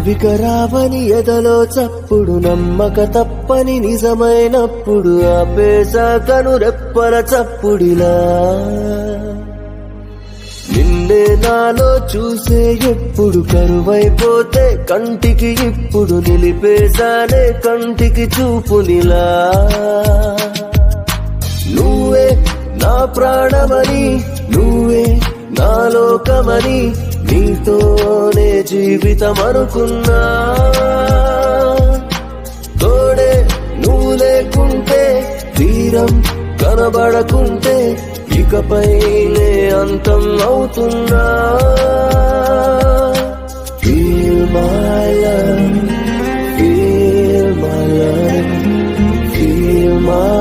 వికరావని ఎదలో చప్పుడు నమ్మక తప్పని నిజమైనప్పుడు ఆపేశాకను రెప్పల చప్పుడిలా నిన్నే నాలో చూసే ఎప్పుడు కరువైపోతే కంటికి ఇప్పుడు నిలిపేశానే కంటికి చూపునిలా నువ్వే నా ప్రాణమని నువ్వే నా లోకమని నీతోనే జీవితం అనుకున్నా తోడే నువ్వు లేకుంటే తీరం కనబడకుంటే ఇకపైనే అంతం అవుతున్నా Feel my love, feel my love, feel my